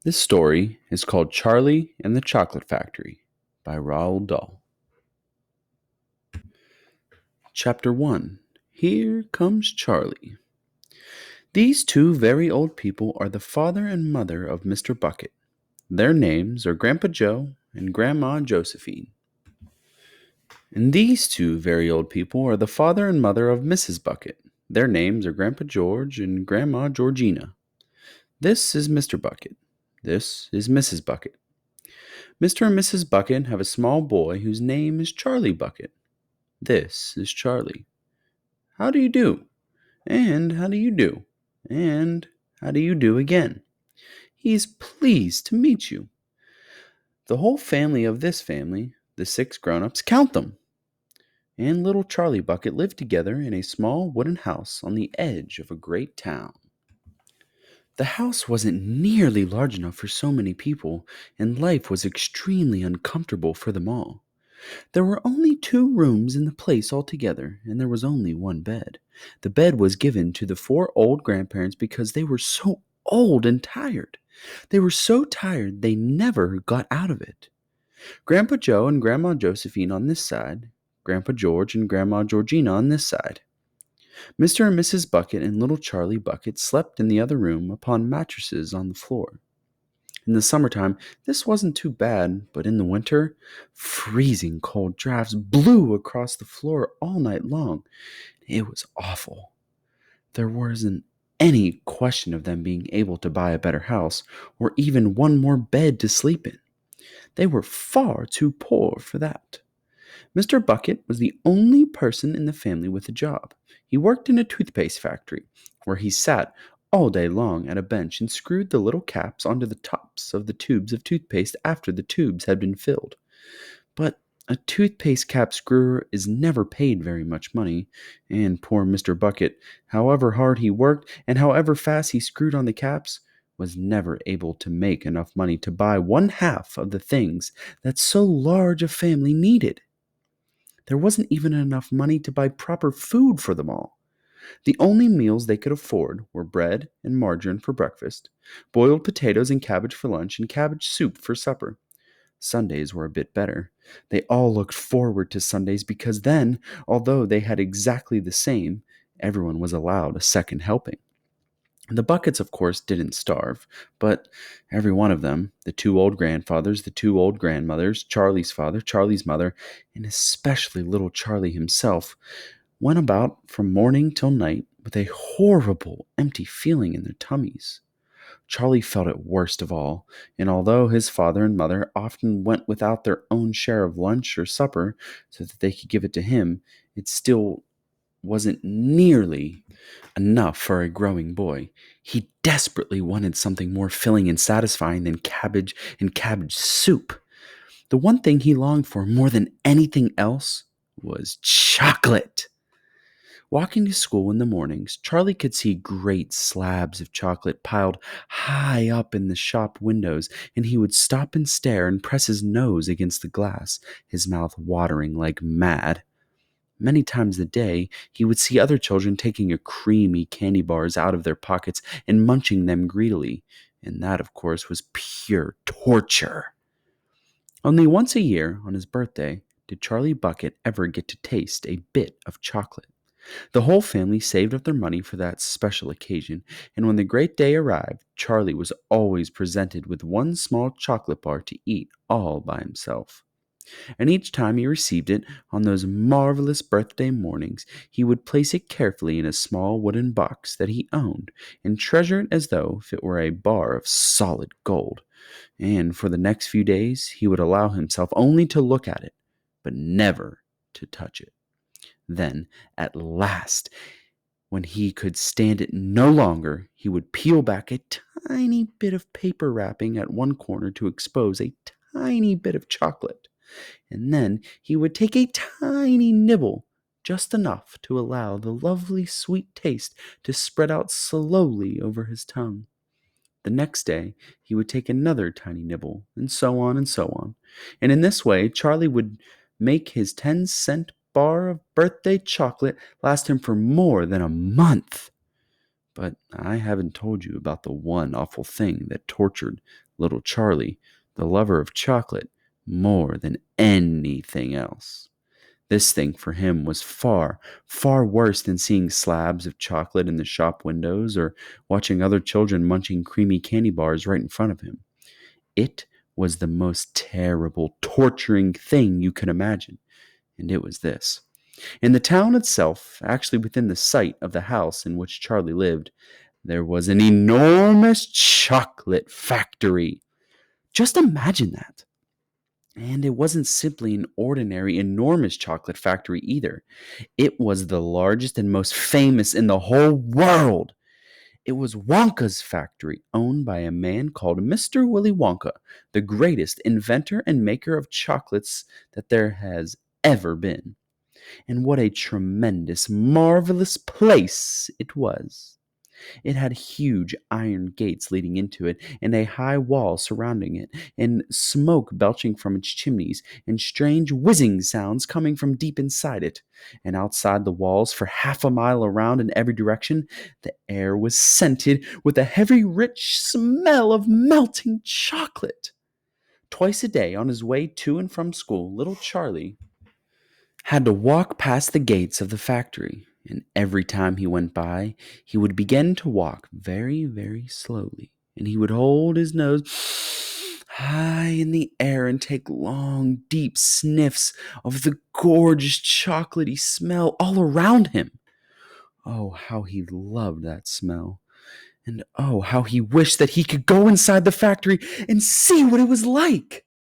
This story is called Charlie and the Chocolate Factory by Roald Dahl. Chapter 1. Here Comes Charlie. These two very old people are the father and mother of Mr. Bucket. Their names are Grandpa Joe and Grandma Josephine. And these two very old people are the father and mother of Mrs. Bucket. Their names are Grandpa George and Grandma Georgina. This is Mr. Bucket. This is Mrs. Bucket. Mr. and Mrs. Bucket have a small boy whose name is Charlie Bucket. This is Charlie. How do you do? And how do you do? And how do you do again? He's pleased to meet you. The whole family of this family, the 6 grown-ups, count them, and little Charlie Bucket lived together in a small wooden house on the edge of a great town. The house wasn't nearly large enough for so many people, and life was extremely uncomfortable for them all. There were only 2 rooms in the place altogether, and there was only one bed. The bed was given to the 4 old grandparents because they were so old and tired. They were so tired they never got out of it. Grandpa Joe and Grandma Josephine on this side, Grandpa George and Grandma Georgina on this side. Mr. and Mrs. Bucket and little Charlie Bucket slept in the other room upon mattresses on the floor. In the summertime, this wasn't too bad, but in the winter, freezing cold drafts blew across the floor all night long. It was awful. There wasn't any question of them being able to buy a better house, or even one more bed to sleep in. They were far too poor for that. Mr. Bucket was the only person in the family with a job. He worked in a toothpaste factory, where he sat all day long at a bench and screwed the little caps onto the tops of the tubes of toothpaste after the tubes had been filled. But a toothpaste cap screwer is never paid very much money, and poor Mr. Bucket, however hard he worked and however fast he screwed on the caps, was never able to make enough money to buy 1/2 of the things that so large a family needed. There wasn't even enough money to buy proper food for them all. The only meals they could afford were bread and margarine for breakfast, boiled potatoes and cabbage for lunch, and cabbage soup for supper. Sundays were a bit better. They all looked forward to Sundays because then, although they had exactly the same, everyone was allowed a second helping. The Buckets, of course, didn't starve, but every one of them, the 2 old grandfathers, the 2 old grandmothers, Charlie's father, Charlie's mother, and especially little Charlie himself, went about from morning till night with a horrible empty feeling in their tummies. Charlie felt it worst of all, and although his father and mother often went without their own share of lunch or supper so that they could give it to him, it still wasn't nearly enough for a growing boy. He desperately wanted something more filling and satisfying than cabbage and cabbage soup. The one thing he longed for more than anything else was chocolate. Walking to school in the mornings, Charlie could see great slabs of chocolate piled high up in the shop windows, and he would stop and stare and press his nose against the glass, his mouth watering like mad. Many times a day, he would see other children taking a creamy candy bars out of their pockets and munching them greedily, and that, of course, was pure torture. Only once a year, on his birthday, did Charlie Bucket ever get to taste a bit of chocolate. The whole family saved up their money for that special occasion, and when the great day arrived, Charlie was always presented with one small chocolate bar to eat all by himself. And each time he received it on those marvelous birthday mornings, he would place it carefully in a small wooden box that he owned and treasure it as though it were a bar of solid gold. And for the next few days, he would allow himself only to look at it, but never to touch it. Then, at last, when he could stand it no longer, he would peel back a tiny bit of paper wrapping at one corner to expose a tiny bit of chocolate. And then he would take a tiny nibble, just enough to allow the lovely sweet taste to spread out slowly over his tongue. The next day he would take another tiny nibble, and so on and so on. And in this way Charlie would make his 10-cent bar of birthday chocolate last him for more than a month. But I haven't told you about the one awful thing that tortured little Charlie, the lover of chocolate, more than anything else. This thing for him was far, far worse than seeing slabs of chocolate in the shop windows or watching other children munching creamy candy bars right in front of him. It was the most terrible, torturing thing you could imagine, and it was this. In the town itself, actually within the site of the house in which Charlie lived, there was an enormous chocolate factory. Just imagine that. And it wasn't simply an ordinary, enormous chocolate factory either. It was the largest and most famous in the whole world. It was Wonka's factory, owned by a man called Mr. Willy Wonka, the greatest inventor and maker of chocolates that there has ever been. And what a tremendous, marvelous place it was. It had huge iron gates leading into it, and a high wall surrounding it, and smoke belching from its chimneys, and strange whizzing sounds coming from deep inside it. And outside the walls, for half a mile around in every direction, the air was scented with a heavy, rich smell of melting chocolate. Twice a day, on his way to and from school, little Charlie had to walk past the gates of the factory, and every time he went by, he would begin to walk very, very slowly, and he would hold his nose high in the air and take long, deep sniffs of the gorgeous chocolatey smell all around him. Oh, how he loved that smell. And oh, how he wished that he could go inside the factory and see what it was like.